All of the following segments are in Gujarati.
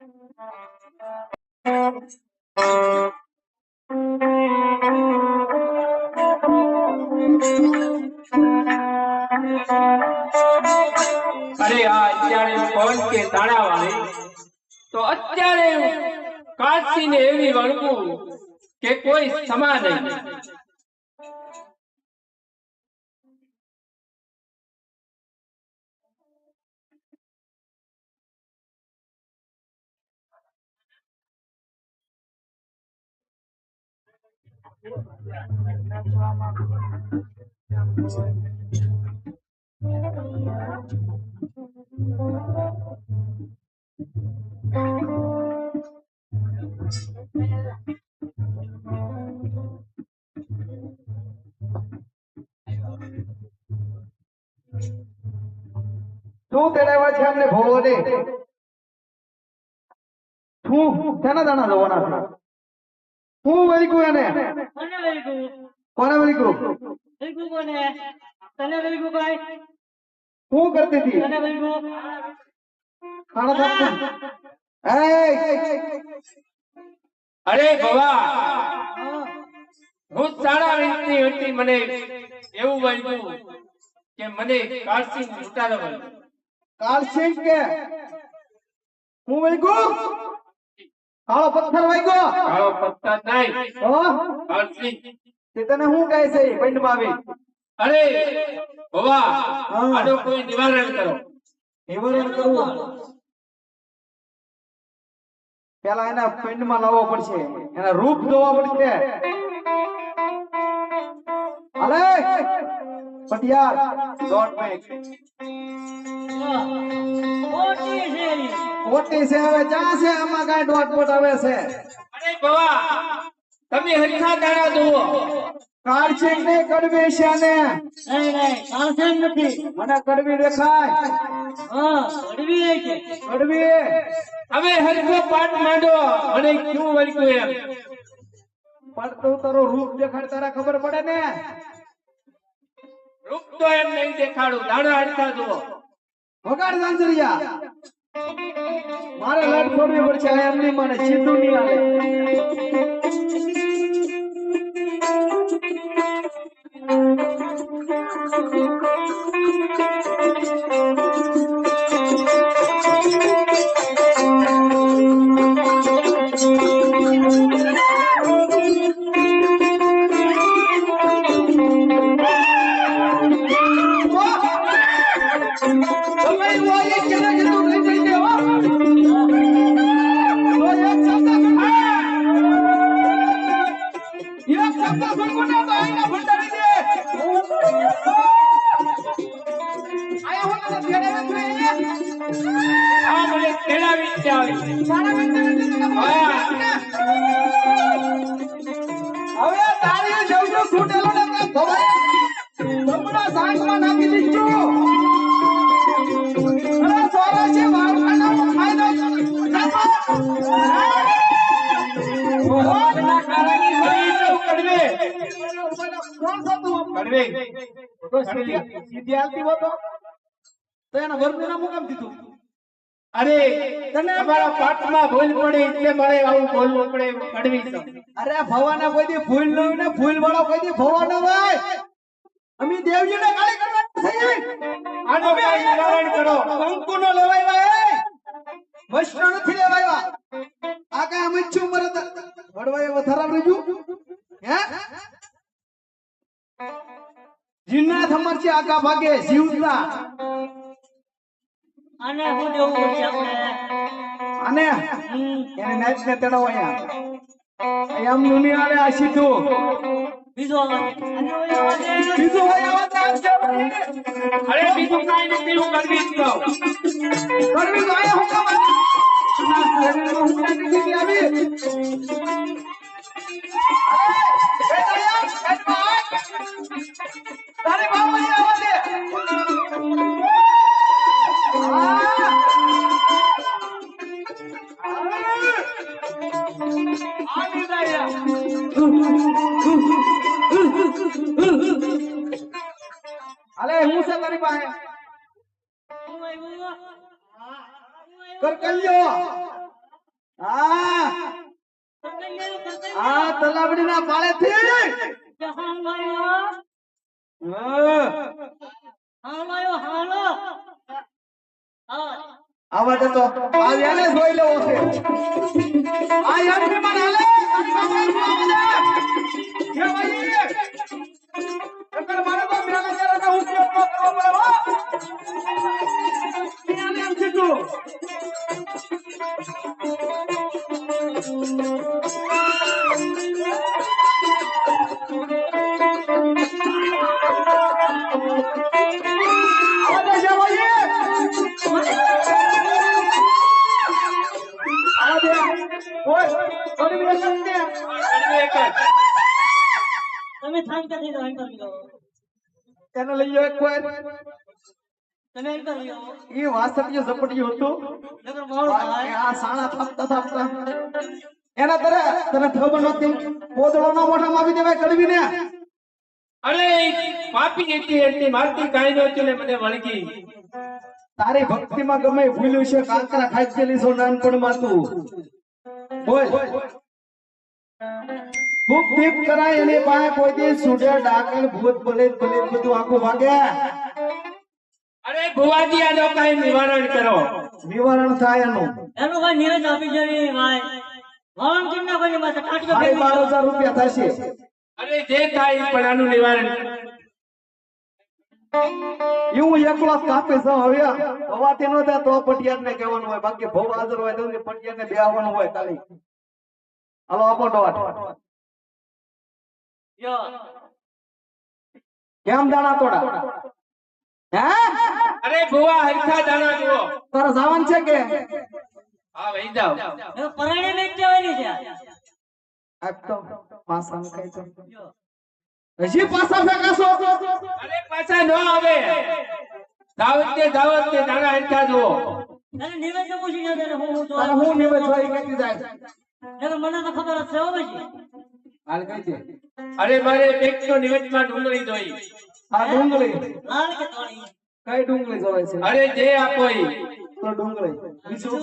અરે આ અત્યારે પવન કે તાળા વાળી તો અત્યારે કાશીને એવી વળગું કે કોઈ સમા નહીં. શું તેડાવ્યા છે અમને ભોળોને? શું તેના દાણા જવાના છે? હું વળગું એને? કોને વળગું? કોને વળગું? વળગું કોને? તને વળગું ભાઈ? શું કરતી હતી? તને વળગું? ખાણા ખાતું? અરે ભવા, હું તાળા વીંટતી હતી, મને એવું વળગ્યું કે મને કાશી ઉતારવા. કાલસિંહ કે હું વળગું? કાળો પથ્થર વાગ્યો? કાળો પત્તા નહીં, હો? કાશી. તે તને શું કહે છે પંડમાં આવી? અરે ભવા, આનો કોઈ નિવારણ કરો. નિવારણ કરવું પેલા એના પિંડમાં લાવવો પડશે, એના રૂપ જોવા પડશે. અરે પટિયાર ડોટ મેક મોટી છે એની. મોટી છે હવે ચા છે, આમાં કાંઈ ડોટ બોટ આવે છે? અરે ભવા, તમે હરખા દાણા જુઓ. કાળચીક ને કડવી છે ને? નહીં નહીં કાળસેન નથી. મને કડવી દેખાય. હા કડવી છે. કડવી હવે હરખો પાઠ માંડો, મને ક્યું વળગ્યું એમ. પણ તું તારો રૂપ દેખાડ, તારા ખબર પડે ને? રૂપ તો એમ નહીં દેખાડું, દાણા હરખા જુઓ. વગાડ ઝાંઝરિયા. મારે લડ છોડવી પડશે, એમની મને સીધું નહીં આવે. આ મને તેડાવી જ આવે. હવે તારી જવનો છૂટેલો ને ભવાય બમણા સાંગમાં નાખી દીધો. અરે સોરા છે વાળખાનો ખાઈ દો. ઓહો, ના કારણે કોઈ તો કડવે. કોણ છો તું? કડવે. તો સીધી હાલતી હો તો એના વર્ગનું નામ હું કામ દીધું? અરે તને અમારા પાઠમાં ભૂલ પડી એટલે મારે આવું બોલવું પડે. કડવી છે. અરે ભવાના કોઈ દી ભૂલ ન હોય ને, ભૂલ વાળો કોઈ દી ભવા ન હોય. અમે દેવજીને ગાળી કરવા થઈ. આનો કાંઈ નિવારણ કરો. કંકુનો લેવાયવા મસ્તો નથી લેવાયવા. આ કાંઈ અમે છું મરદ વડવાય વધારાવ રહ્યું હે? જીવનાથ અમર છે આકા ભાગે જીવના. આને હું દેવું પડશે આપણે? અને એને નાચ ને તેડાવો અહીંયા. એમ નુની આલે આ સીધું. બીજો અવાજ. આને ઓય અવાજ. બીજું હોય આવા નામ છે. અરે બીજું કાંઈ નથી, હું કડવી જ કહું. કરવી તો આયા હું કામ આવી? ના શરીરમાં હું કાંઈ નથી આવી. તારે બાબા આવા દે. અલે હું છે તારી પાસે? હું આવ્યો. કર કલ્યો આ આ તલાવડીના પાળેથી આવા દે તો આ યાને જોઈ લેવો છે આ યાર મહેમાન હાલે કે ભાઈ અગર મારે તો મેલા જરા ઉપયોગ ન કરવો પડે હો યાને એમ કીધું તમે થાન કરી દો એન્ટર કરો એને લઈ જાવ કોઈ તમે એન્ટર કરો ઈ વાસટીયો ઝપટીયો હતો નગર મોડ થાય આ સાણા થાપતા એના તરે તને ખબર નહોતી પોદળોના મોઢામાં આવી દેવાય કડવીને અરે પાપી હતી એટલી મારતી કાઈ નહોતી ને મને વળગી. તારી ભક્તિમાં ગમે ભૂલ્યું છે કાંકરા ખાઈ ગયેલી છો નાનપણમાં તું બોલ ભૂખ દીપ કરાય એની પાસે કોઈ દી સુડ્યા ડાકણ ભૂત ભલે ભલે બધું આખું ભાગે અરે ભુવાજી આનો કાઈ નિવારણ કરો. નિવારણ થાય એનું એનું કોઈ નિવેદ આપી જવી ભાઈ વાળન કિન્ના કોઈ માથે કાટકો ભાઈ 12,000 રૂપિયા થશે અરે જે થાય પણ આનું નિવારણ એવું એકલો કાપે છે હવે હવાથી નો થાય તો પટિયાર ને કહેવાનું હોય બાકી ભવ હાજર હોય તો પટિયાર ને બેહવાનું હોય ખાલી હાલો આપો ડોટ યો કેમ દાણા તોડા હે અરે ભુવા હરખા દાણા જુઓ. તારા જવાન છે કે હા વહી જાઓ. એ પરાણે મેચ કેવાની છે આ તો પાસા કઈ તો હજી પાસા ફેંકાશો અરે પાછા ન આવે. દાવત ને દાણા હરખા જુઓ. અને નિવેદ તો પૂછી ન દે હું તો તારે હું નિવેદ હોય કેતી જાય નગર મને તો ખબર જ છે હો ભાઈ હાલ કઈ છે અરે મારે બેગનો નિવેદમાં ડુંગળી જોઈ. આ ડુંગળી લાલ કે થોડી કઈ ડુંગળી જોવે છે અરે જે આપો ઈ. તો ડુંગળી બીજું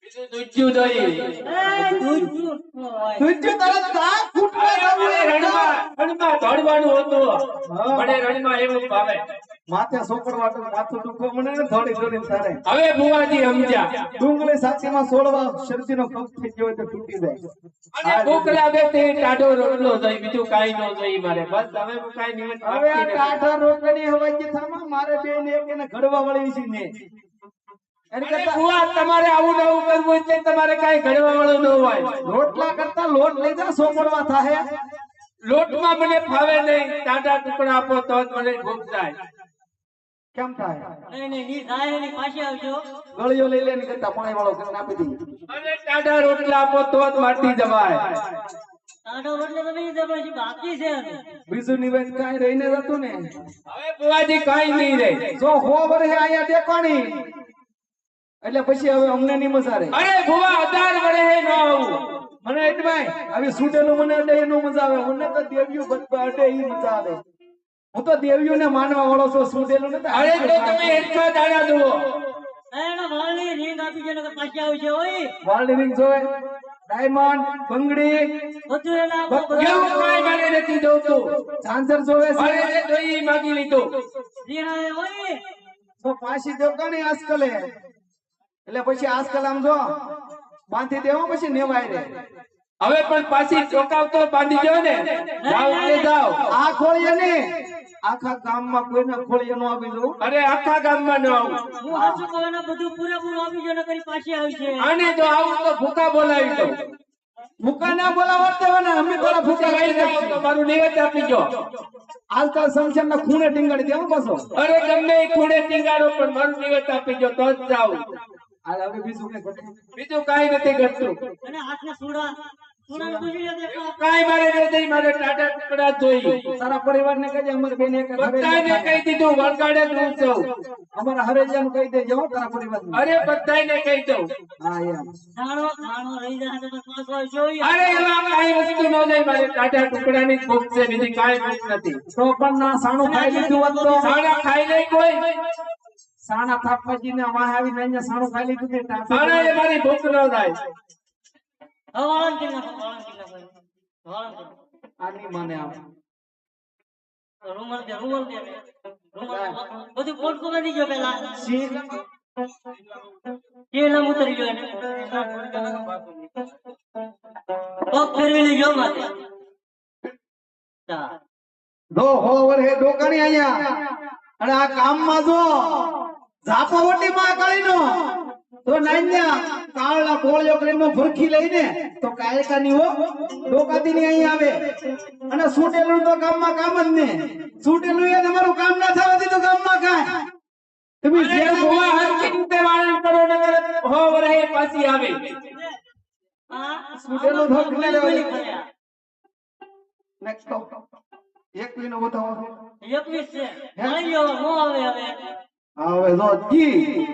બીજું દૂધ્યું જોઈ. એ દૂધ હોય તુજ્જુ તારા દાંત ફૂટવા અરે મને રણમાં દોડવાનું હતું. મને રણમાં એવું ભાવે. માથે સોપડવાટું માથું દુખો મને ને થોડી થોડી તારે હવે ભુવાજી સમજ્યા. ડુંગળી સાચીમાં સોળવા શરતીનો કપ થઈ ગયો હોય તો તૂટી જાય અને ભૂખ લાગે તે ટાઢો રોટલો જોઈ, બીજું કાઈ ન જોઈ મારે. બસ હવે હું કાઈ નિવેદ હવે આ બાકી નથી. કાઠા રોટણી હવાઈ ગઈ થામાં મારે બેન એક એને ઘડવા વળી છે ને એની અરે કરતા ભુવા તમારે આવું નવું કરવું એટલે તમારે કાઈ ઘડવા વાળું ન હોય. રોટલા કરતા લોટ લઈ જા સોપડવા થાહે લોટમાં મને ફાવે નહીં. ટાઢા ટુકડા આપો તો જ મને ભૂખ જાય. કેમ થાય નહીં નહીં ની થાય એની પાછી આવજો ગળિયો લઈ લે ને કરતા પાણી વાળો કરીને આપી દઈ અને ટાઢા રોટલા આપો તો જ માટી જવાય. આડો એટલે તો નહીં જબર છે બાકી છે એનું. બીજું નિવેદ કાંઈ રહીને જતું ને હવે ભુવાજી કાઈ નહીં રહે. જો હો વર્ષે આયા દેખાણી એટલે પછી હવે અમને નહીં મજા રહે અરે ભુવા 18 વર્ષે ન આવું. મને એટલાય આવી સુટેલું મને અડે એનું મજા આવે મને તો દેવ્યું બધા અડે ઈ મજા આવે હું તો દેવ્યું ને માનવા વાળો છું સુટેલું નથી અરે તો તમે એટલા દાણા જુઓ. એનો વાળની રીંગ આપી છે નકર પાછી આવશે ઓય વાર્લ્ડ રિંગ જોય ડાયમંડ બંગડી બધું એના આપો એવું બધા કાઈ મારે નથી જોતું. ચાંચર જોવે છે મારે જે જોઈએ ઈ માગી લીધું. રીણાએ ઓય તો પાછી દેવ કાની આજકાલે એટલે પછી આજકાલ આમ જો બાંધી દેવો પછી નેવાય રે હવે પણ પાછી ચોકાવતો બાંધી દો ને. જાઓ એટલે જાઓ. આ ખોળીએ ને આખા ગામમાં કોઈને ખોળીએ નો આપી દઉં અરે આખા ગામમાં ન આવું. હું હાસુ કહું એના બધું પૂરેપૂરું આપી છે નકર ઈ પાછી આવશે આને જો આવું તો ભૂકા બોલાવી દો. મુકા ના બોલાવવા દેવાના અમે તારા ભૂકા ફૂકા લઈ જાઓ તો મારું નિવેદ આપી દો. આજકાલ સંસાર ના ખૂણે ટીંગાડી દેવું પાછો અરે ગમે એ ખૂણે ટીંગાડો પણ મારું નિવેદ આપી દો તો જ જાઉં. હાલ હવે બીજું કઈ ઘટે બીજું કાઈ નથી ઘટતું. અને હાથને સુડા સુડાને પૂછી લે દેખો કાઈ મારે નથી. મારે ટાટા ટુકડા જ જોઈએ. તારા પરિવાર ને કહેજે અમારે બેન એક બધાને કહી દીધું વળગાડે જ હું છું. અમારા હરેજા નું કહી દેજો હો તારા પરિવાર અરે બધાને કહી દઉં. હા એમ ખાણો રહી જાય તો પાછો આવશે ઓય અરે એવા કાઈ વસ્તુ ન જાય. મારે ટાટા ટુકડાની જ ભૂખ છે, બીજી કાઈ ભૂખ નથી. તો પણ ના સાણું ખાઈ લીધું હોત તો સાડા ખાઈ નહીં કોઈ. સાણા થાપવાજી ને વાહ આવી ને સાણું ખાઈ લીધું તે ટાટા સાડા એ મારી ભૂખ ન થાય. વાળન કરી નાખો વાળન કરી નાખો વાળન કરો આની મને આમ રૂમલ દે રૂમલ બધું કોટ કરી દીજો પેલા કેલા ઉતરી ગયો એને પગ ફેરવી લીજો માથે દો હોવર હે ડોકાણી આયા અને આ કામમાં જો ઝાપોવટી માં કાળીનો તો નાન્યા કાળના કોળિયો કરીને ભરખી લઈને તો કાયકાની હો ડોકાતી ની અહીં આવે અને છૂટેલું તો ગામમાં કામ જ ને છૂટેલું એ તમારું કામ ના થવા દીધું ગામમાં કાય તમે જે ભોવા હરખી રીતે વાળન કરો ને હો વરહે પાછી આવે છૂટેલું ધોક ને લેવા નેક્સ્ટ એક વિનો બતાવો 21 છે મળી ગયો નો આવે હવે હવે જો જી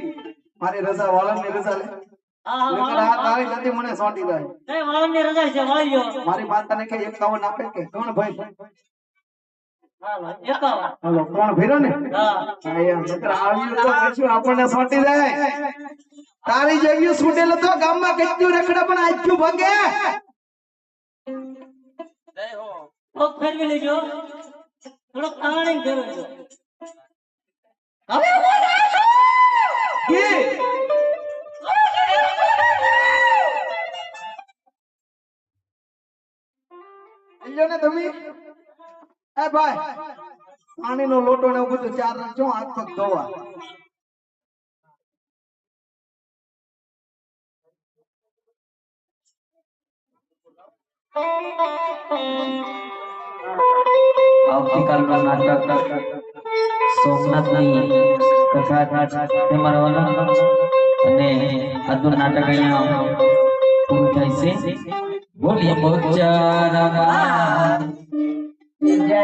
મારી રજા વાળાની રજા લે હા નકર આ તારી જતી મને સોંટી જાય એ વાળની રજા છે મળી ગયો મારી માતાને કે 51 આપે કે કોણ ભાઈ હા ભાઈ 51 હાલો કોણ ભીરો ને હા આયા નકર આવ્યું તો પછી આપણને સોંટી જાય તારી જેવી છૂટેલો તો ગામમાં કેટલું રખડા પણ આજ્યું ભાગે પગ ફેરવી લેજો થોડો પાણી ફેરવજો હવે બોલા કે આયો ને તમે એ ભાઈ પાણીનો લોટો ને એવું બધું ચાર રાખજો હાથ પગ ધોવા આવતીકાલનો નાટક સોમનાથની કથા તમારા અને આજનું નાટક અહીંયા પૂરું થાય છે. બોલીએ બહુચરામાં જય